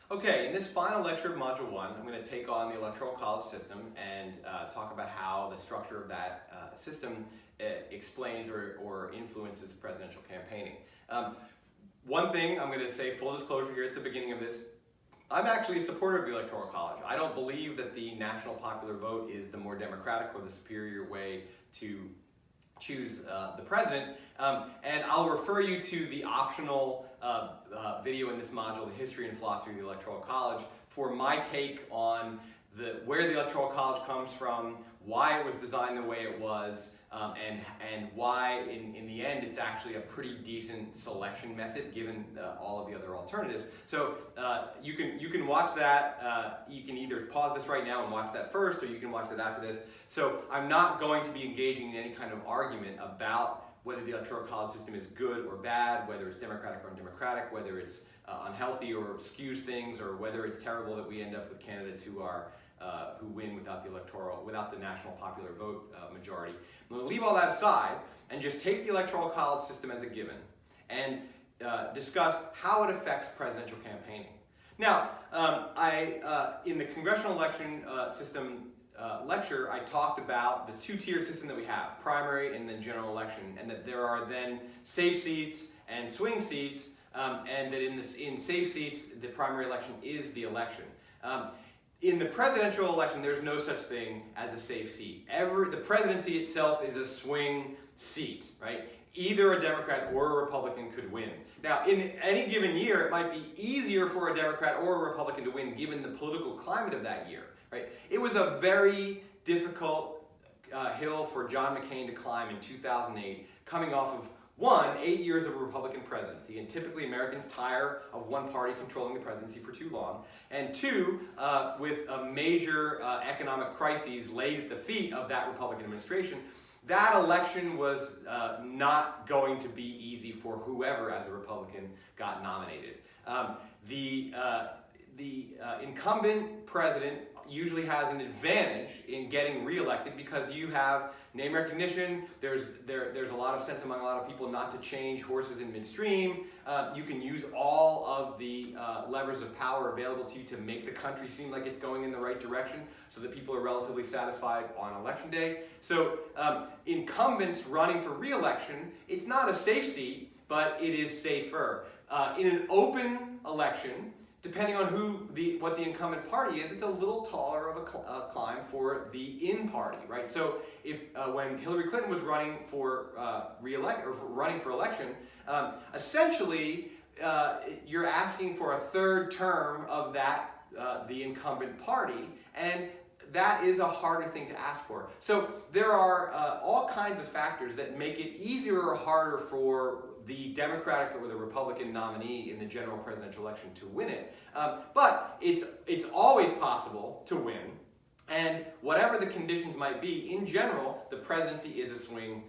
Okay, in this final lecture of Module 1, I'm going to take on the Electoral College system and talk about how the structure of that system explains or influences presidential campaigning. One thing I'm going to say, full disclosure here at the beginning of this, I'm actually a supporter of the Electoral College. I don't believe that the national popular vote is the more democratic or the superior way to choose the president, and I'll refer you to the optional video in this module, the history and philosophy of the Electoral College, for my take on where the Electoral College comes from, why it was designed the way it was, and why in the end it's actually a pretty decent selection method given all of the other alternatives. So you can watch that. You can either pause this right now and watch that first, or you can watch that after this. So I'm not going to be engaging in any kind of argument about whether the Electoral College system is good or bad, whether it's democratic or undemocratic, whether it's unhealthy or skews things, or whether it's terrible that we end up with candidates who win without the national popular vote majority. I'm going to leave all that aside and just take the Electoral College system as a given and discuss how it affects presidential campaigning. Now, in the congressional election system lecture, I talked about the two-tiered system that we have, primary and then general election, and that there are then safe seats and swing seats, and that in safe seats, the primary election is the election. In the presidential election, there's no such thing as a safe seat. The presidency itself is a swing seat, right? Either a Democrat or a Republican could win. Now, in any given year, it might be easier for a Democrat or a Republican to win given the political climate of that year, right? It was a very difficult hill for John McCain to climb in 2008, coming off of 8 years of a Republican presidency, and typically Americans tire of one party controlling the presidency for too long, and 2, with a major economic crises laid at the feet of that Republican administration, that election was not going to be easy for whoever as a Republican got nominated. The incumbent president usually has an advantage in getting reelected because you have name recognition. There's a lot of sense among a lot of people not to change horses in midstream. You can use all of the levers of power available to you to make the country seem like it's going in the right direction so that people are relatively satisfied on election day. So incumbents running for reelection, it's not a safe seat, but it is safer. In an open election, depending on what the incumbent party is, it's a little taller of a climb for the in party, right? So when Hillary Clinton was running for election, essentially you're asking for a third term of the incumbent party, and that is a harder thing to ask for. So there are all kinds of factors that make it easier or harder for the Democratic or the Republican nominee in the general presidential election to win it. But it's always possible to win, and whatever the conditions might be, in general, the presidency is a swing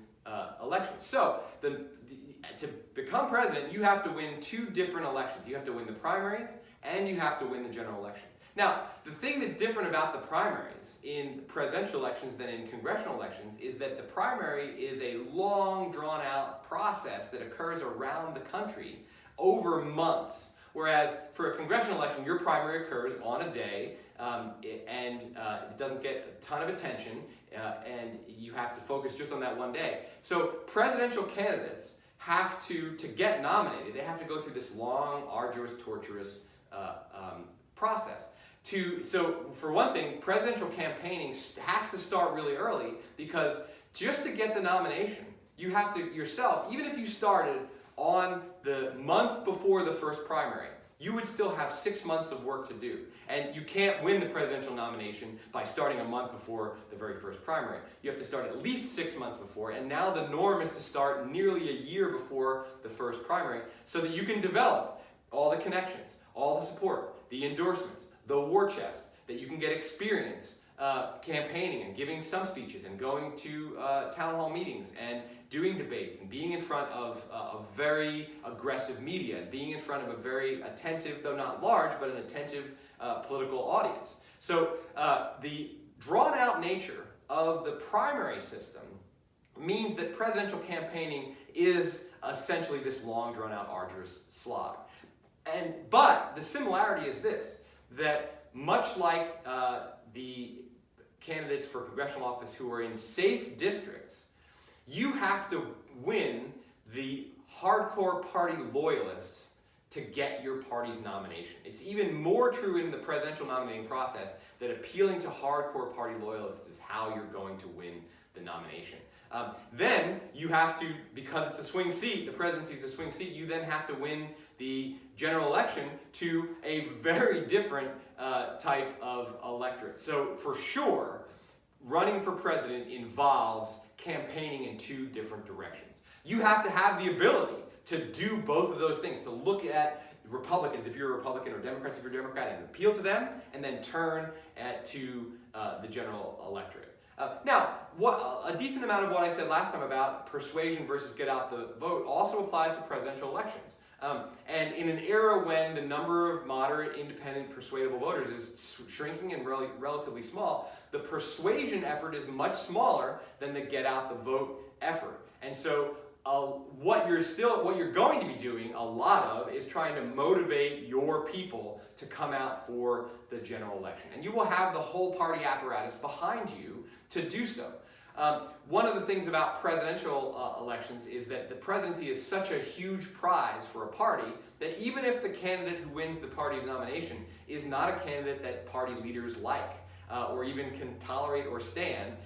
election. So to become president, you have to win 2 different elections. You have to win the primaries, and you have to win the general election. Now, the thing that's different about the primaries in presidential elections than in congressional elections is that the primary is a long, drawn-out process that occurs around the country over months. Whereas for a congressional election, your primary occurs on a day, and it doesn't get a ton of attention, and you have to focus just on that one day. So presidential candidates have to get nominated, they have to go through this long, arduous, torturous process. So for one thing, presidential campaigning has to start really early, because just to get the nomination, you have to yourself, even if you started on the month before the first primary, you would still have 6 months of work to do. And you can't win the presidential nomination by starting a month before the very first primary. You have to start at least 6 months before, and now the norm is to start nearly a year before the first primary so that you can develop all the connections, all the support, the endorsements, the war chest, that you can get experience campaigning and giving some speeches and going to town hall meetings and doing debates and being in front of a very aggressive media and being in front of a very attentive, though not large, but an attentive political audience. So the drawn-out nature of the primary system means that presidential campaigning is essentially this long, drawn-out, arduous slog. But the similarity is this, that much like the candidates for congressional office who are in safe districts, you have to win the hardcore party loyalists to get your party's nomination. It's even more true in the presidential nominating process that appealing to hardcore party loyalists is how you're going to win the nomination. Then you have to, because it's a swing seat, the presidency is a swing seat, you then have to win the general election to a very different type of electorate. So for sure, running for president involves campaigning in two different directions. You have to have the ability to do both of those things, to look at Republicans, if you're a Republican, or Democrats, if you're a Democrat, and appeal to them, and then turn to the general electorate. Now, a decent amount of what I said last time about persuasion versus get out the vote also applies to presidential elections. And in an era when the number of moderate, independent, persuadable voters is shrinking and relatively small, the persuasion effort is much smaller than the get out the vote effort. And so what you're going to be doing a lot of is trying to motivate your people to come out for the general election. And you will have the whole party apparatus behind you to do so. One of the things about presidential elections is that the presidency is such a huge prize for a party that even if the candidate who wins the party's nomination is not a candidate that party leaders like, or even can tolerate or stand,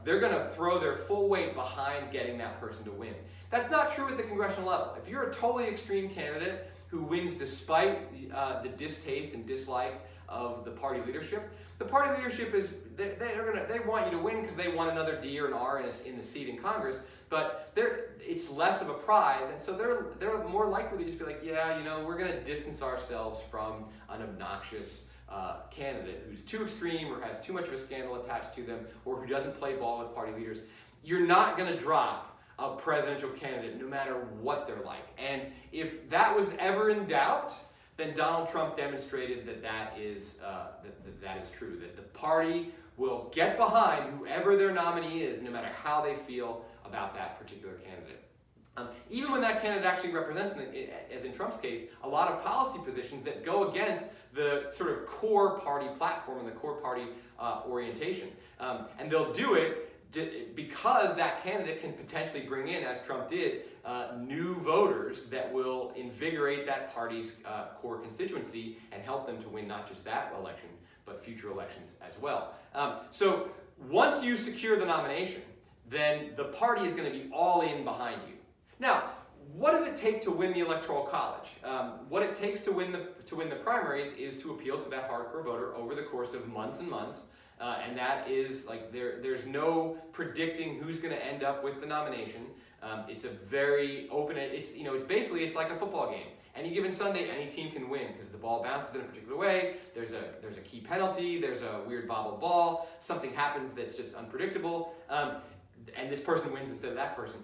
they're going to throw their full weight behind getting that person to win. That's not true at the congressional level. If you're a totally extreme candidate who wins despite the distaste and dislike of the party leadership is, they want you to win because they want another D or an R in the seat in Congress, but it's less of a prize, and so they're more likely to just be like, yeah, we're going to distance ourselves from an obnoxious candidate who's too extreme or has too much of a scandal attached to them or who doesn't play ball with party leaders. You're not going to drop a presidential candidate no matter what they're like. And if that was ever in doubt, then Donald Trump demonstrated that is true, that the party will get behind whoever their nominee is no matter how they feel about that particular candidate. Even when that candidate actually represents, as in Trump's case, a lot of policy positions that go against the sort of core party platform and the core party orientation. And they'll do it because that candidate can potentially bring in, as Trump did, new voters that will invigorate that party's core constituency and help them to win not just that election, but future elections as well. So once you secure the nomination, then the party is going to be all in behind you. Now, what does it take to win the Electoral College? What it takes to win the primaries is to appeal to that hardcore voter over the course of months and months. And that is like there's no predicting who's going to end up with the nomination. It's a very open. It's like a football game. Any given Sunday, any team can win because the ball bounces in a particular way. There's a key penalty. There's a weird bobbled ball. Something happens that's just unpredictable, and this person wins instead of that person.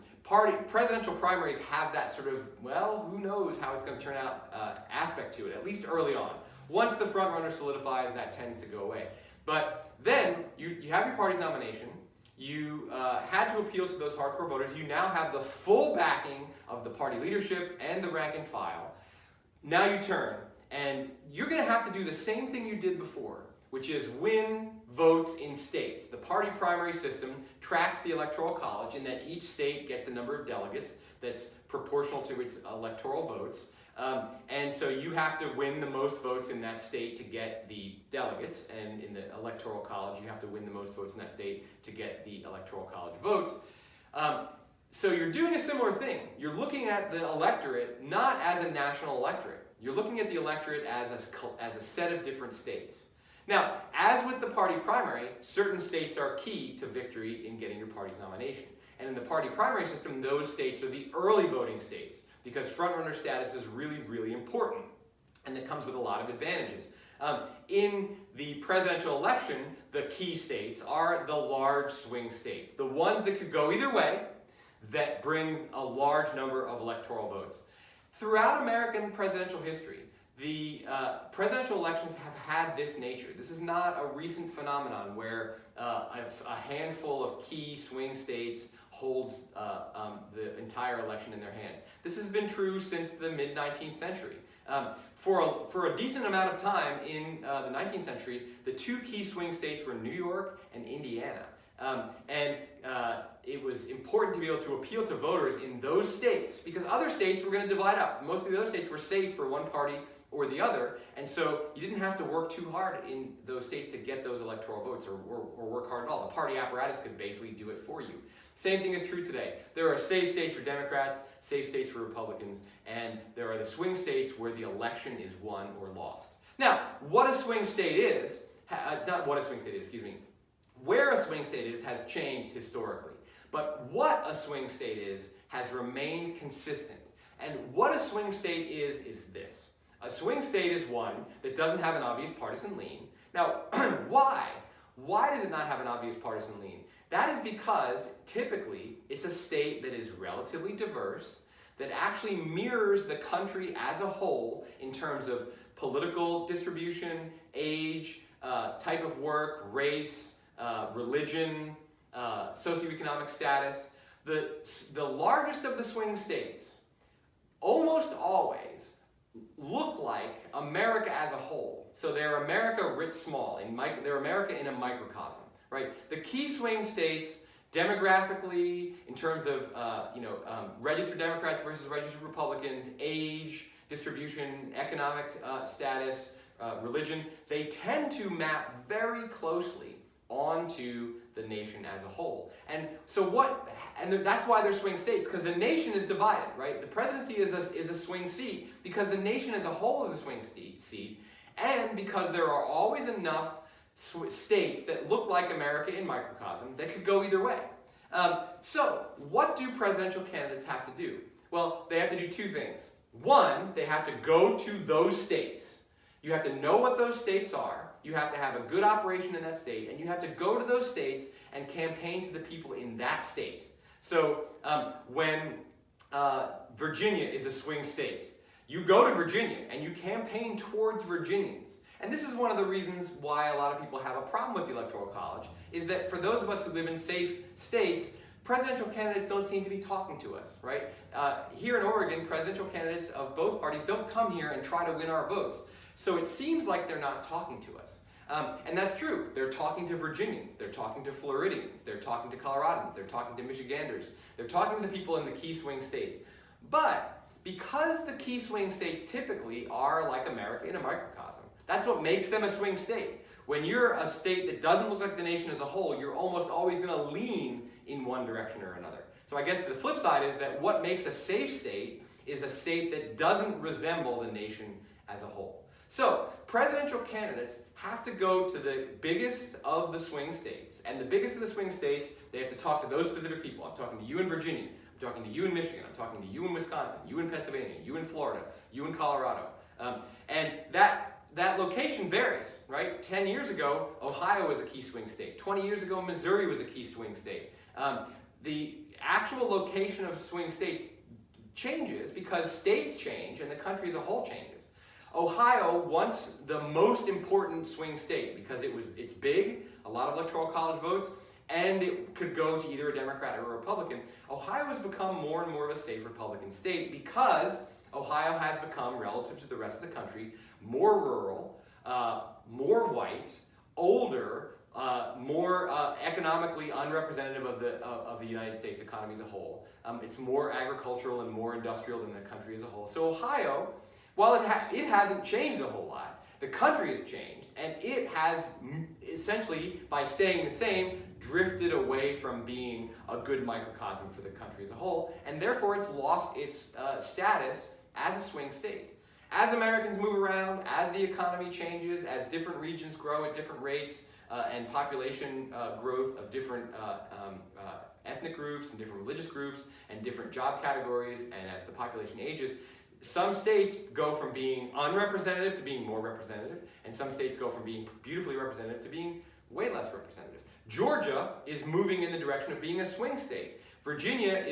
Presidential primaries have that sort of, well, who knows how it's going to turn out aspect to it, at least early on. Once the front runner solidifies, that tends to go away. But then you have your party's nomination. You had to appeal to those hardcore voters. You now have the full backing of the party leadership and the rank and file. Now you turn, and you're going to have to do the same thing you did before, which is win votes in states. The party primary system tracks the Electoral College in that each state gets a number of delegates that's proportional to its electoral votes. And so you have to win the most votes in that state to get the delegates, and in the Electoral College you have to win the most votes in that state to get the Electoral College votes. So you're doing a similar thing. You're looking at the electorate not as a national electorate. You're looking at the electorate as a set of different states. Now, as with the party primary, certain states are key to victory in getting your party's nomination. And in the party primary system, those states are the early voting states, because front-runner status is really, really important, and it comes with a lot of advantages. In the presidential election, the key states are the large swing states, the ones that could go either way, that bring a large number of electoral votes. Throughout American presidential history, the presidential elections have had this nature. This is not a recent phenomenon where a handful of key swing states holds the entire election in their hands. This has been true since the mid-19th century. For a decent amount of time in the 19th century, the two key swing states were New York and Indiana. It was important to be able to appeal to voters in those states because other states were going to divide up. Most of the other states were safe for one party or the other, and so you didn't have to work too hard in those states to get those electoral votes or work hard at all. The party apparatus could basically do it for you. Same thing is true today. There are safe states for Democrats, safe states for Republicans, and there are the swing states where the election is won or lost. Now, what a swing state is, not what a swing state is, excuse me, where a swing state is has changed historically. But what a swing state is has remained consistent. And what a swing state is this. A swing state is one that doesn't have an obvious partisan lean. Now, why? Why does it not have an obvious partisan lean? That is because typically it's a state that is relatively diverse, that actually mirrors the country as a whole in terms of political distribution, age, type of work, race, religion, socioeconomic status. The largest of the swing states almost always look like America as a whole. So they're America writ small, they're America in a microcosm, right? The key swing states, demographically, in terms of registered Democrats versus registered Republicans, age, distribution, economic status, religion, they tend to map very closely onto the nation as a whole. And so that's why they're swing states, because the nation is divided, right? The presidency is a swing seat because the nation as a whole is a swing seat, and because there are always enough states that look like America in microcosm that could go either way. So what do presidential candidates have to do? Well, they have to do two things. One, they have to go to those states. You have to know what those states are. You have to have a good operation in that state, and you have to go to those states and campaign to the people in that state. So when Virginia is a swing state, you go to Virginia and you campaign towards Virginians. And this is one of the reasons why a lot of people have a problem with the Electoral College, is that for those of us who live in safe states, presidential candidates don't seem to be talking to us, right? Here in Oregon, presidential candidates of both parties don't come here and try to win our votes. So it seems like they're not talking to us. And that's true. They're talking to Virginians, they're talking to Floridians, they're talking to Coloradans, they're talking to Michiganders, they're talking to the people in the key swing states. But because the key swing states typically are like America in a microcosm, that's what makes them a swing state. When you're a state that doesn't look like the nation as a whole, you're almost always going to lean in one direction or another. So I guess the flip side is that what makes a safe state is a state that doesn't resemble the nation as a whole. So presidential candidates have to go to the biggest of the swing states. And the biggest of the swing states, they have to talk to those specific people. I'm talking to you in Virginia. I'm talking to you in Michigan. I'm talking to you in Wisconsin, you in Pennsylvania, you in Florida, you in Colorado. And that location varies, right? 10 years ago, Ohio was a key swing state. 20 years ago, Missouri was a key swing state. The actual location of swing states changes because states change and the country as a whole changes. Ohio, once the most important swing state because it's big, a lot of electoral college votes, and it could go to either a Democrat or a Republican. Ohio has become more and more of a safe Republican state because Ohio has become, relative to the rest of the country, more rural, more white, older, more economically unrepresentative of the United States economy as a whole. It's more agricultural and more industrial than the country as a whole. So Ohio, while it hasn't changed a whole lot, the country has changed, and it has essentially, by staying the same, drifted away from being a good microcosm for the country as a whole, and therefore it's lost its status as a swing state. As Americans move around, as the economy changes, as different regions grow at different rates, and population growth of different ethnic groups and different religious groups and different job categories, and as the population ages, some states go from being unrepresentative to being more representative, and some states go from being beautifully representative to being way less representative. Georgia is moving in the direction of being a swing state. Virginia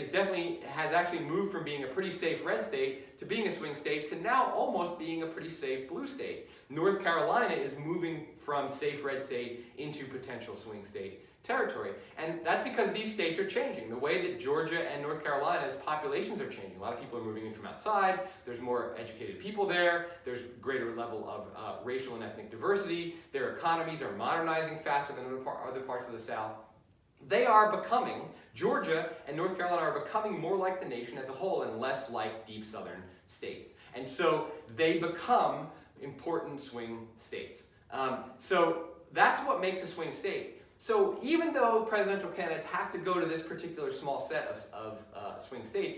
has actually moved from being a pretty safe red state to being a swing state to now almost being a pretty safe blue state. North Carolina is moving from safe red state into potential swing state territory. And that's because these states are changing. The way that Georgia and North Carolina's populations are changing. A lot of people are moving in from outside. There's more educated people there. There's greater level of racial and ethnic diversity. Their economies are modernizing faster than other parts of the South. They are becoming, Georgia and North Carolina are becoming more like the nation as a whole and less like deep southern states. And so they become important swing states. So that's what makes a swing state. So even though presidential candidates have to go to this particular small set of swing states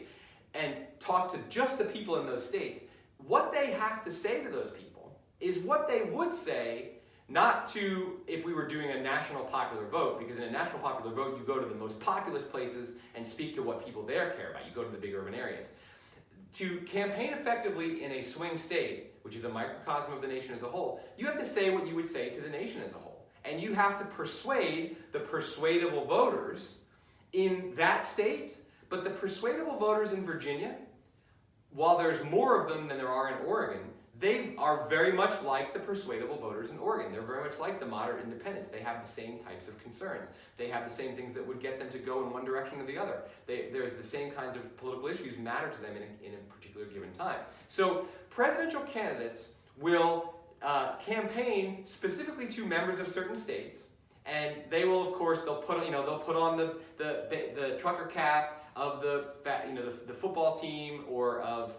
and talk to just the people in those states, what they have to say to those people is what they would say not to if we were doing a national popular vote, because in a national popular vote you go to the most populous places and speak to what people there care about. You go to the big urban areas. To campaign effectively in a swing state, which is a microcosm of the nation as a whole, you have to say what you would say to the nation as a whole. And you have to persuade the persuadable voters in that state, but the persuadable voters in Virginia, while there's more of them than there are in Oregon, they are very much like the persuadable voters in Oregon. They're very much like the moderate independents. They have the same types of concerns. They have the same things that would get them to go in one direction or the other. There's the same kinds of political issues matter to them in a particular given time. So presidential candidates will campaign specifically to members of certain states, and they will, of course, they'll put on the trucker cap of the football team or of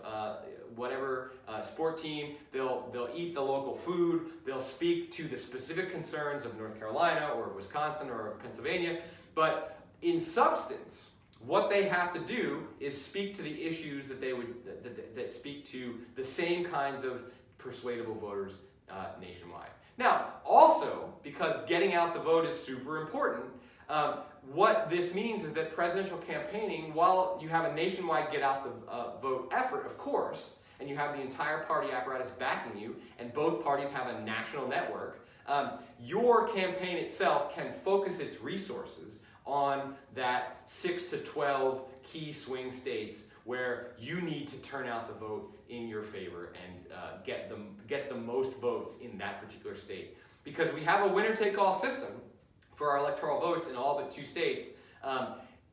whatever sport team. They'll eat the local food. They'll speak to the specific concerns of North Carolina or of Wisconsin or of Pennsylvania. But in substance, what they have to do is speak to the issues that speak to the same kinds of persuadable voters nationwide. Now, also, because getting out the vote is super important, what this means is that presidential campaigning, while you have a nationwide get out the vote effort, of course, and you have the entire party apparatus backing you, and both parties have a national network, your campaign itself can focus its resources on that 6 to 12 key swing states where you need to turn out the vote in your favor and get the most votes in that particular state. Because we have a winner-take-all system for our electoral votes in all but 2 states.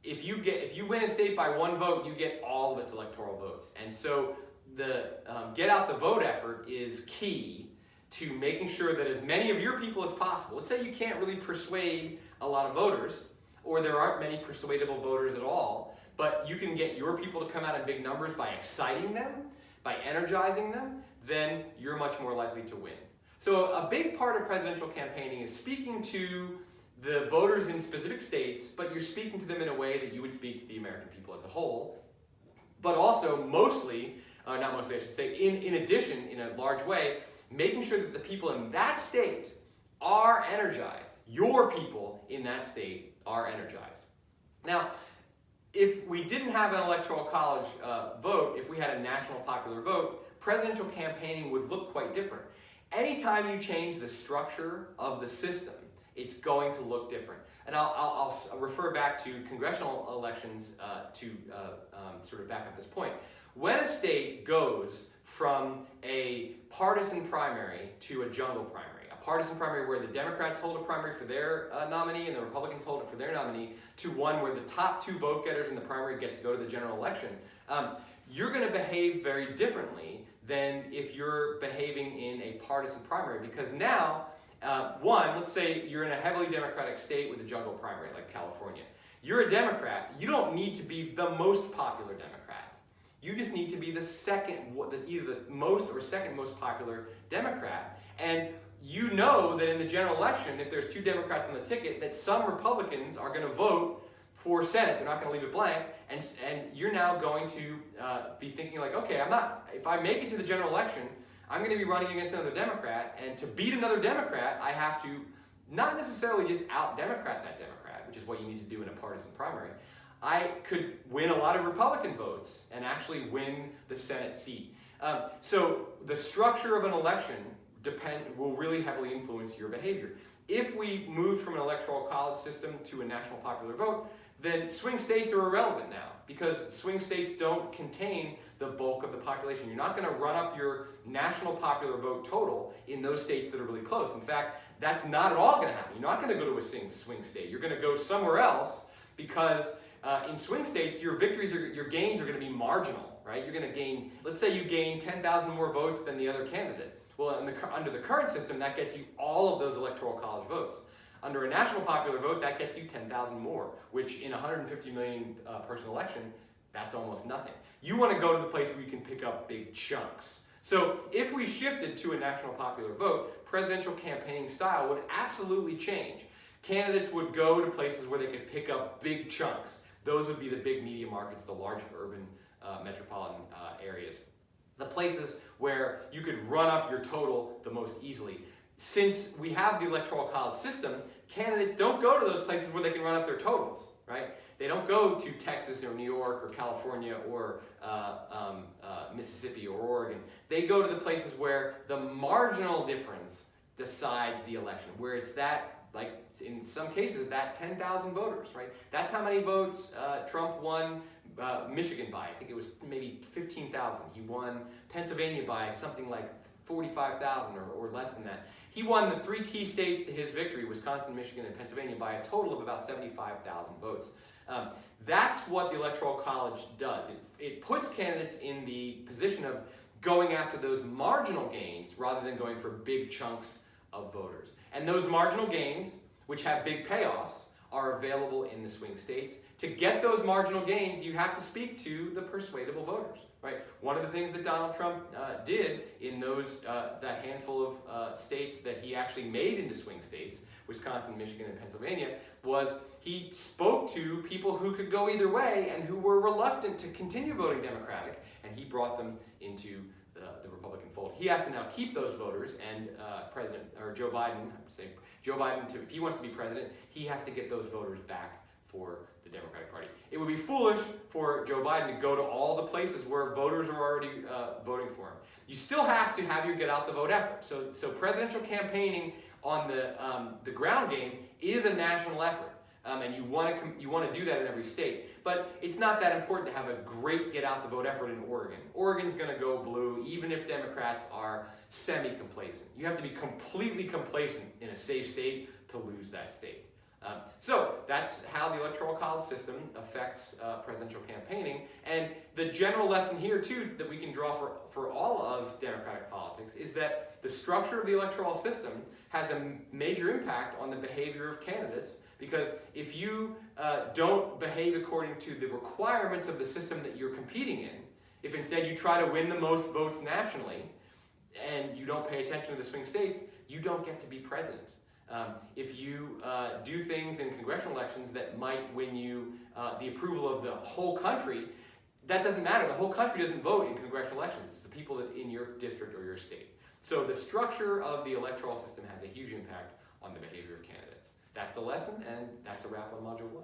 If you win a state by 1 vote, you get all of its electoral votes. And so the get out the vote effort is key to making sure that as many of your people as possible. Let's say you can't really persuade a lot of voters, or there aren't many persuadable voters at all, but you can get your people to come out in big numbers by exciting them, by energizing them, then you're much more likely to win. So a big part of presidential campaigning is speaking to the voters in specific states, but you're speaking to them in a way that you would speak to the American people as a whole, but also not mostly I should say, in addition, in a large way, making sure that the people in that state are energized. Your people in that state are energized. Now, if we didn't have an electoral college vote, if we had a national popular vote, presidential campaigning would look quite different. Anytime you change the structure of the system, it's going to look different. And I'll refer back to congressional elections to sort of back up this point. When a state goes from a partisan primary to a jungle primary, a partisan primary where the Democrats hold a primary for their nominee and the Republicans hold it for their nominee, to one where the top 2 vote getters in the primary get to go to the general election, you're going to behave very differently than if you're behaving in a partisan primary. Because now, let's say you're in a heavily Democratic state with a jungle primary like California. You're a Democrat. You don't need to be the most popular Democrat. You just need to be either the most or second most popular Democrat. And you know that in the general election, if there's 2 Democrats on the ticket, that some Republicans are going to vote for Senate. They're not going to leave it blank. And you're now going to be thinking like, okay, if I make it to the general election, I'm going to be running against another Democrat. And to beat another Democrat, I have to not necessarily just out-Democrat that Democrat, which is what you need to do in a partisan primary. I could win a lot of Republican votes and actually win the Senate seat. So the structure of an election will really heavily influence your behavior. If we move from an electoral college system to a national popular vote, then swing states are irrelevant now, because swing states don't contain the bulk of the population. You're not going to run up your national popular vote total in those states that are really close. In fact, that's not at all going to happen. You're not going to go to a swing state. You're going to go somewhere else, because in swing states, your victories, your gains are going to be marginal, right? You're going to gain, let's say you gain 10,000 more votes than the other candidate. Well, under the current system, that gets you all of those electoral college votes. Under a national popular vote, that gets you 10,000 more, which in a 150 million person election, that's almost nothing. You want to go to the place where you can pick up big chunks. So if we shifted to a national popular vote, presidential campaigning style would absolutely change. Candidates would go to places where they could pick up big chunks. Those would be the big media markets, the large urban metropolitan areas. The places where you could run up your total the most easily. Since we have the electoral college system, candidates don't go to those places where they can run up their totals, right? They don't go to Texas or New York or California or Mississippi or Oregon. They go to the places where the marginal difference decides the election, where it's that, like in some cases, that 10,000 voters, right? That's how many votes Trump won Michigan by. I think it was maybe 15,000. He won Pennsylvania by something like 45,000 or less than that. He won the three key states to his victory, Wisconsin, Michigan, and Pennsylvania, by a total of about 75,000 votes. That's what the Electoral College does. It puts candidates in the position of going after those marginal gains rather than going for big chunks of voters. And those marginal gains, which have big payoffs, are available in the swing states. To get those marginal gains, you have to speak to the persuadable voters. Right? One of the things that Donald Trump did in that handful of states that he actually made into swing states, Wisconsin, Michigan, and Pennsylvania, was he spoke to people who could go either way and who were reluctant to continue voting Democratic, and he brought them into the Republican fold. He has to now keep those voters, and Joe Biden, if he wants to be president, he has to get those voters back for the Democratic Party. It would be foolish for Joe Biden to go to all the places where voters are already voting for him. You still have to have your get out the vote effort. So presidential campaigning on the ground game is a national effort, and you want to do that in every state. But it's not that important to have a great get out the vote effort in Oregon. Oregon's going to go blue, even if Democrats are semi-complacent. You have to be completely complacent in a safe state to lose that state. So that's how the Electoral College system affects presidential campaigning. And the general lesson here, too, that we can draw for all of Democratic politics is that the structure of the electoral system has a major impact on the behavior of candidates, because if you don't behave according to the requirements of the system that you're competing in, if instead you try to win the most votes nationally and you don't pay attention to the swing states, you don't get to be president. If you do things in congressional elections that might win you the approval of the whole country, that doesn't matter. The whole country doesn't vote in congressional elections. It's the people in your district or your state. So the structure of the electoral system has a huge impact on the behavior of candidates. That's the lesson, and that's a wrap on Module 1.